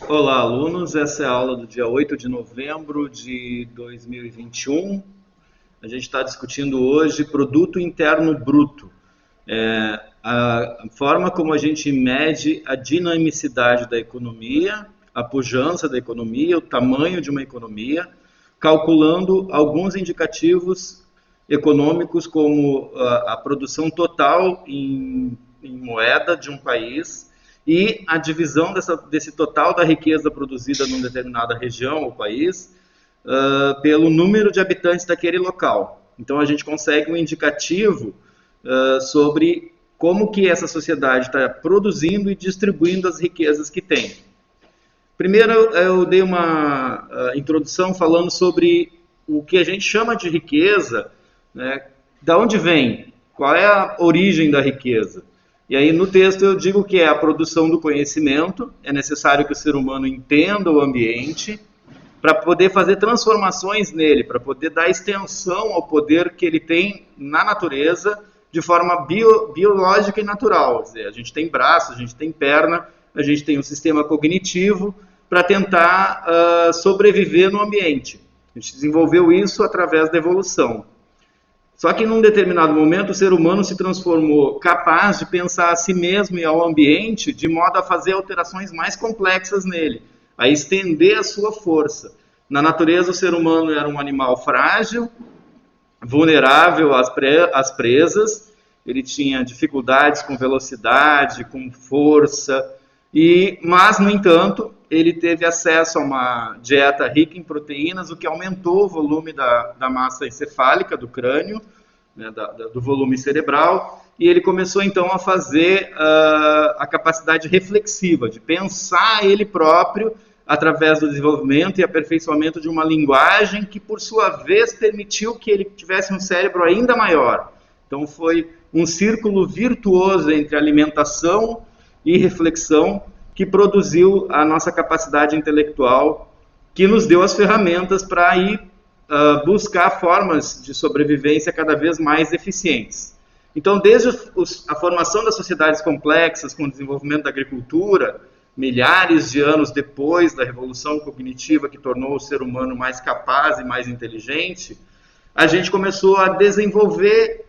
Olá, alunos. Essa é a aula do dia 8 de novembro de 2021. A gente está discutindo hoje produto interno bruto, a forma como a gente mede a dinamicidade da economia, a pujança da economia, o tamanho de uma economia, calculando alguns indicativos econômicos como a produção total em moeda de um país e a divisão desse total da riqueza produzida numa determinada região ou país pelo número de habitantes daquele local. Então a gente consegue um indicativo sobre como que essa sociedade está produzindo e distribuindo as riquezas que tem. Primeiro eu dei uma introdução falando sobre o que a gente chama de riqueza, né? Da onde vem? Qual é a origem da riqueza? E aí no texto eu digo que é a produção do conhecimento, é necessário que o ser humano entenda o ambiente para poder fazer transformações nele, para poder dar extensão ao poder que ele tem na natureza de forma biológica e natural. Quer dizer, a gente tem braço, a gente tem perna, a gente tem um sistema cognitivo para tentar sobreviver no ambiente. A gente desenvolveu isso através da evolução. Só que num determinado momento o ser humano se transformou capaz de pensar a si mesmo e ao ambiente de modo a fazer alterações mais complexas nele, a estender a sua força. Na natureza o ser humano era um animal frágil, vulnerável às presas, ele tinha dificuldades com velocidade, com força, mas, no entanto, ele teve acesso a uma dieta rica em proteínas, o que aumentou o volume da massa encefálica do crânio, né, do volume cerebral, e ele começou então a fazer a capacidade reflexiva, de pensar ele próprio através do desenvolvimento e aperfeiçoamento de uma linguagem que, por sua vez, permitiu que ele tivesse um cérebro ainda maior. Então foi um círculo virtuoso entre alimentação e reflexão que produziu a nossa capacidade intelectual, que nos deu as ferramentas para ir buscar formas de sobrevivência cada vez mais eficientes. Então, desde a formação das sociedades complexas, com o desenvolvimento da agricultura, milhares de anos depois da revolução cognitiva que tornou o ser humano mais capaz e mais inteligente, a gente começou a desenvolver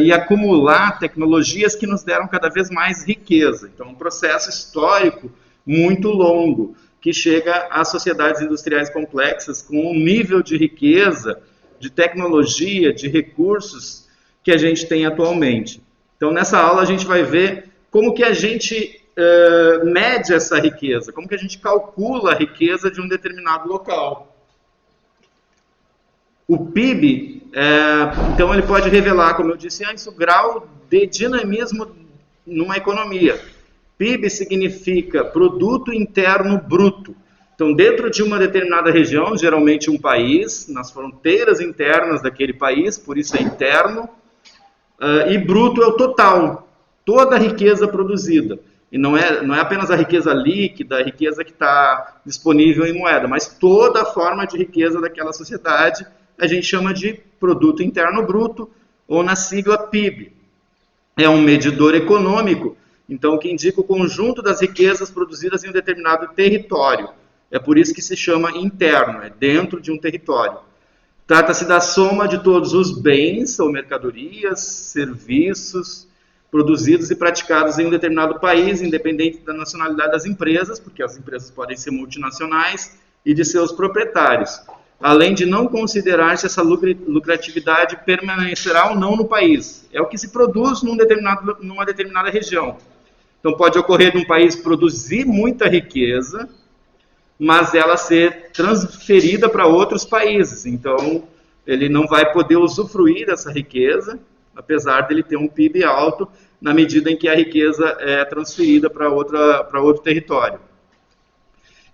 e acumular tecnologias que nos deram cada vez mais riqueza. Então, um processo histórico muito longo, que chega às sociedades industriais complexas com um nível de riqueza, de tecnologia, de recursos que a gente tem atualmente. Então, nessa aula a gente vai ver como que a gente mede essa riqueza, como que a gente calcula a riqueza de um determinado local. O PIB, então, ele pode revelar, como eu disse antes, o grau de dinamismo numa economia. PIB significa Produto Interno Bruto. Então, dentro de uma determinada região, geralmente um país, nas fronteiras internas daquele país, por isso é interno, e bruto é o total, toda a riqueza produzida. E não é apenas a riqueza líquida, a riqueza que está disponível em moeda, mas toda a forma de riqueza daquela sociedade a gente chama de Produto Interno Bruto, ou na sigla PIB. É um medidor econômico, então, que indica o conjunto das riquezas produzidas em um determinado território. É por isso que se chama interno, é dentro de um território. Trata-se da soma de todos os bens ou mercadorias, serviços produzidos e praticados em um determinado país, independente da nacionalidade das empresas, porque as empresas podem ser multinacionais, e de seus proprietários, além de não considerar se essa lucratividade permanecerá ou não no país. É o que se produz numa determinada região. Então pode ocorrer num país produzir muita riqueza, mas ela ser transferida para outros países. Então ele não vai poder usufruir dessa riqueza, apesar dele ter um PIB alto, na medida em que a riqueza é transferida para outro território.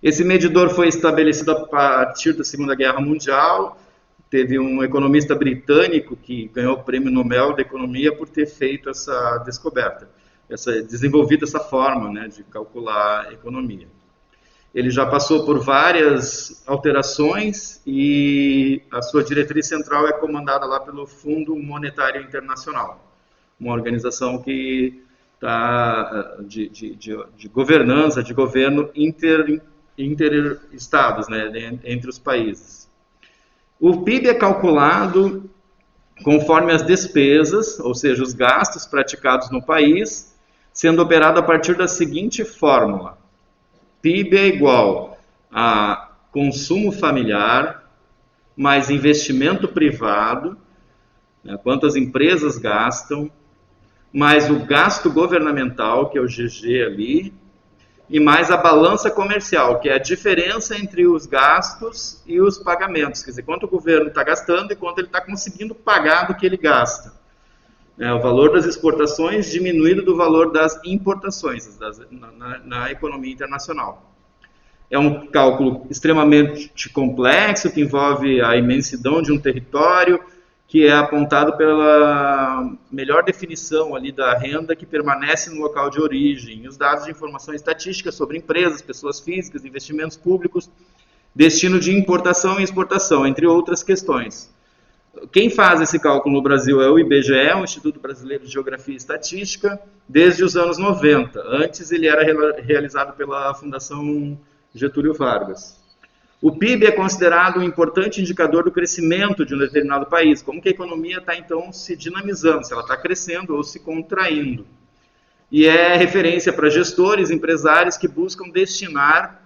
Esse medidor foi estabelecido a partir da Segunda Guerra Mundial. Teve um economista britânico que ganhou o Prêmio Nobel da Economia por ter feito essa descoberta, desenvolvido essa forma, né, de calcular a economia. Ele já passou por várias alterações e a sua diretriz central é comandada lá pelo Fundo Monetário Internacional, uma organização que está de governança, de governo interestados, né, entre os países. O PIB é calculado conforme as despesas, ou seja, os gastos praticados no país, sendo operado a partir da seguinte fórmula: PIB é igual a consumo familiar mais investimento privado, né, quanto as empresas gastam, mais o gasto governamental, que é o GG ali, e mais a balança comercial, que é a diferença entre os gastos e os pagamentos, quer dizer, quanto o governo está gastando e quanto ele está conseguindo pagar do que ele gasta. O valor das exportações diminuído do valor das importações na economia internacional. É um cálculo extremamente complexo, que envolve a imensidão de um território, que é apontado pela melhor definição ali da renda que permanece no local de origem, e os dados de informação estatística sobre empresas, pessoas físicas, investimentos públicos, destino de importação e exportação, entre outras questões. Quem faz esse cálculo no Brasil é o IBGE, o Instituto Brasileiro de Geografia e Estatística, desde os anos 90. Antes ele era realizado pela Fundação Getúlio Vargas. O PIB é considerado um importante indicador do crescimento de um determinado país, como que a economia está então se dinamizando, se ela está crescendo ou se contraindo. E é referência para gestores, empresários que buscam destinar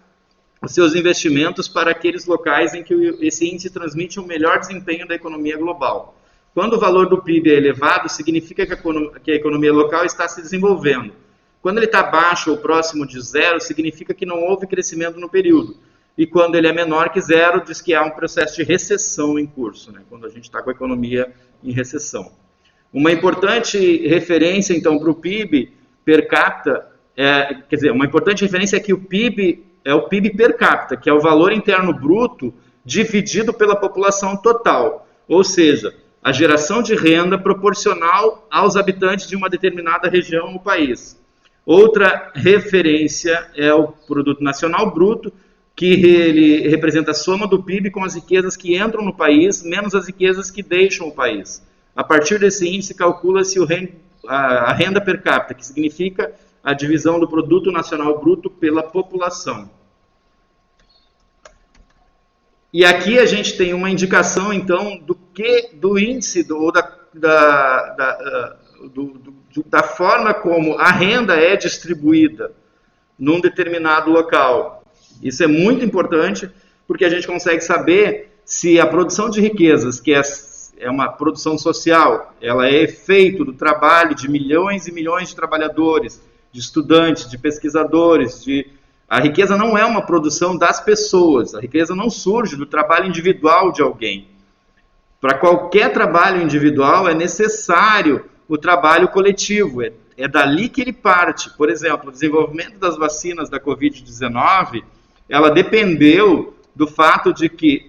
os seus investimentos para aqueles locais em que esse índice transmite um melhor desempenho da economia global. Quando o valor do PIB é elevado, significa que a economia local está se desenvolvendo. Quando ele está baixo ou próximo de zero, significa que não houve crescimento no período. E quando ele é menor que zero, diz que há um processo de recessão em curso, né? Quando a gente está com a economia em recessão. Uma importante referência, então, para o PIB per capita, uma importante referência é que o PIB é o PIB per capita, que é o valor interno bruto dividido pela população total. Ou seja, a geração de renda proporcional aos habitantes de uma determinada região no país. Outra referência é o Produto Nacional Bruto, que ele representa a soma do PIB com as riquezas que entram no país, menos as riquezas que deixam o país. A partir desse índice, calcula-se a renda per capita, que significa a divisão do Produto Nacional Bruto pela população. E aqui a gente tem uma indicação, então, do índice, da forma como a renda é distribuída num determinado local. Isso é muito importante, porque a gente consegue saber se a produção de riquezas, que é uma produção social, ela é efeito do trabalho de milhões e milhões de trabalhadores, de estudantes, de pesquisadores. A riqueza não é uma produção das pessoas, a riqueza não surge do trabalho individual de alguém. Para qualquer trabalho individual é necessário o trabalho coletivo, é dali que ele parte. Por exemplo, o desenvolvimento das vacinas da Covid-19, ela dependeu do fato de que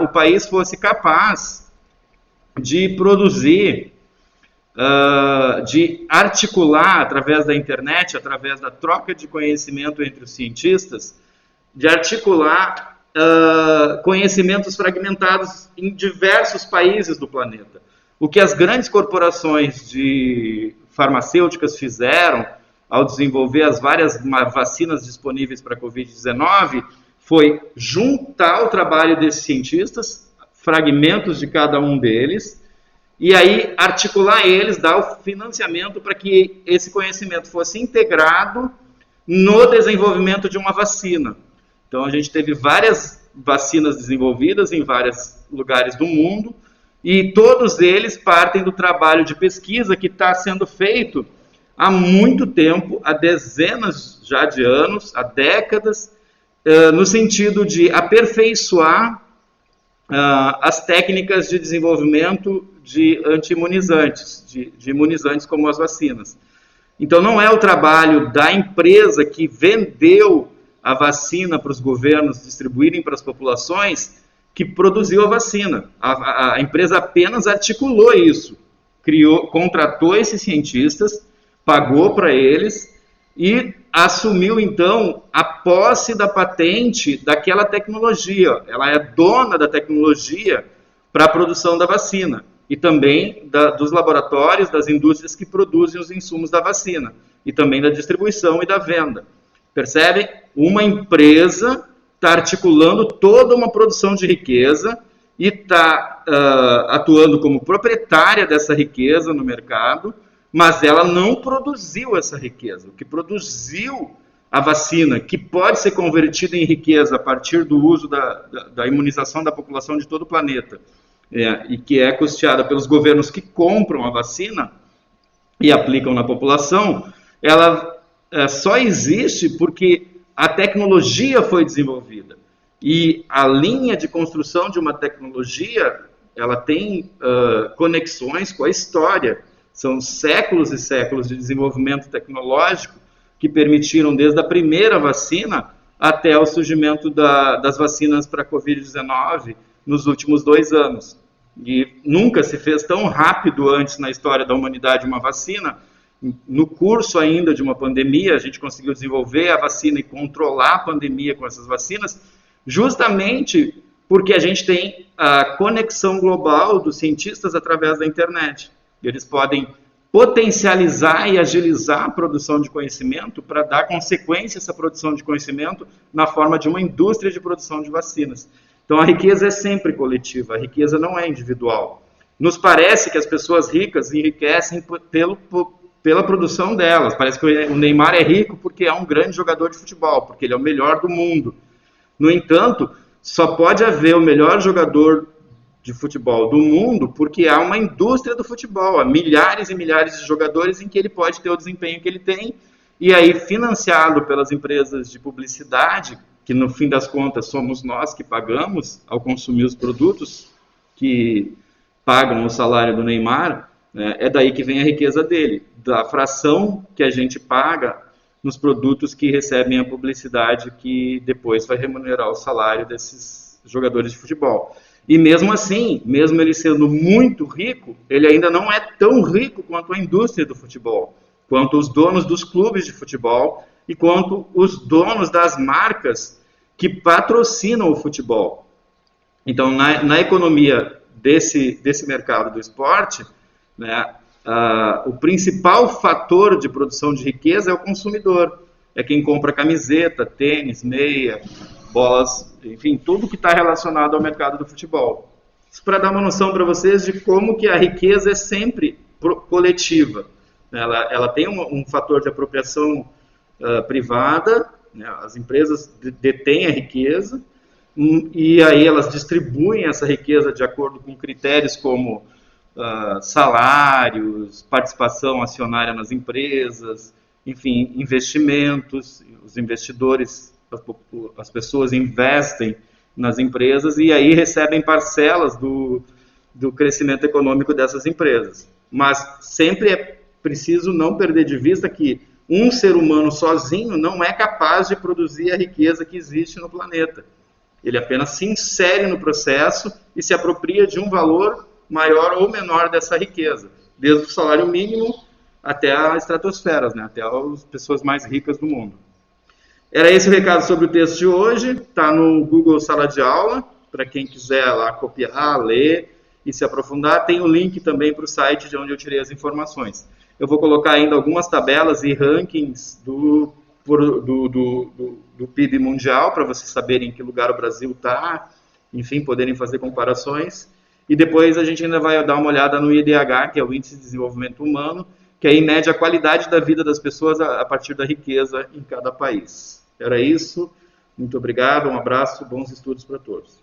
o país fosse capaz de produzir, de articular através da internet, através da troca de conhecimento entre os cientistas, de articular conhecimentos fragmentados em diversos países do planeta. O que as grandes corporações farmacêuticas fizeram ao desenvolver as várias vacinas disponíveis para a Covid-19 foi juntar o trabalho desses cientistas, fragmentos de cada um deles, e aí articular eles, dar o financiamento para que esse conhecimento fosse integrado no desenvolvimento de uma vacina. Então a gente teve várias vacinas desenvolvidas em vários lugares do mundo, e todos eles partem do trabalho de pesquisa que está sendo feito há muito tempo, há dezenas já de anos, há décadas, no sentido de aperfeiçoar as técnicas de desenvolvimento de anti-imunizantes, de imunizantes como as vacinas. Então não é o trabalho da empresa que vendeu a vacina para os governos distribuírem para as populações que produziu a vacina. A empresa apenas articulou isso, contratou esses cientistas, pagou para eles e assumiu, então, a posse da patente daquela tecnologia. Ela é dona da tecnologia para a produção da vacina e também dos laboratórios, das indústrias que produzem os insumos da vacina e também da distribuição e da venda. Percebe? Uma empresa está articulando toda uma produção de riqueza e está atuando como proprietária dessa riqueza no mercado, mas ela não produziu essa riqueza. O que produziu a vacina, que pode ser convertida em riqueza a partir do uso da imunização da população de todo o planeta, e que é custeada pelos governos que compram a vacina e aplicam na população, ela só existe porque a tecnologia foi desenvolvida. E a linha de construção de uma tecnologia, ela tem conexões com a história. São séculos e séculos de desenvolvimento tecnológico que permitiram, desde a primeira vacina até o surgimento das vacinas para a Covid-19 nos últimos 2 anos. E nunca se fez tão rápido antes na história da humanidade uma vacina. No curso ainda de uma pandemia, a gente conseguiu desenvolver a vacina e controlar a pandemia com essas vacinas, justamente porque a gente tem a conexão global dos cientistas através da internet. Eles podem potencializar e agilizar a produção de conhecimento para dar consequência a essa produção de conhecimento na forma de uma indústria de produção de vacinas. Então a riqueza é sempre coletiva, a riqueza não é individual. Nos parece que as pessoas ricas enriquecem pela produção delas. Parece que o Neymar é rico porque é um grande jogador de futebol, porque ele é o melhor do mundo. No entanto, só pode haver o melhor jogador de futebol do mundo porque há uma indústria do futebol, há milhares e milhares de jogadores em que ele pode ter o desempenho que ele tem, e aí financiado pelas empresas de publicidade, que no fim das contas somos nós que pagamos ao consumir os produtos que pagam o salário do Neymar, né, é daí que vem a riqueza dele, da fração que a gente paga nos produtos que recebem a publicidade que depois vai remunerar o salário desses jogadores de futebol. E mesmo assim, mesmo ele sendo muito rico, ele ainda não é tão rico quanto a indústria do futebol, quanto os donos dos clubes de futebol e quanto os donos das marcas que patrocinam o futebol. Então, na economia desse mercado do esporte, né, o principal fator de produção de riqueza é o consumidor. É quem compra camiseta, tênis, meia, bolas, enfim, tudo que está relacionado ao mercado do futebol. Isso para dar uma noção para vocês de como que a riqueza é sempre coletiva. Ela tem um fator de apropriação privada, né, as empresas detêm a riqueza, e aí elas distribuem essa riqueza de acordo com critérios como salários, participação acionária nas empresas, enfim, investimentos. Os investidores, as pessoas investem nas empresas e aí recebem parcelas do crescimento econômico dessas empresas. Mas sempre é preciso não perder de vista que um ser humano sozinho não é capaz de produzir a riqueza que existe no planeta. Ele apenas se insere no processo e se apropria de um valor maior ou menor dessa riqueza, desde o salário mínimo até a estratosfera, né? Até as pessoas mais ricas do mundo. Era esse o recado sobre o texto de hoje, está no Google Sala de Aula, para quem quiser lá copiar, ler e se aprofundar. Tem o link também para o site de onde eu tirei as informações. Eu vou colocar ainda algumas tabelas e rankings do PIB mundial, para vocês saberem em que lugar o Brasil está, enfim, poderem fazer comparações. E depois a gente ainda vai dar uma olhada no IDH, que é o Índice de Desenvolvimento Humano, que aí mede a qualidade da vida das pessoas a partir da riqueza em cada país. Era isso. Muito obrigado, um abraço, bons estudos para todos.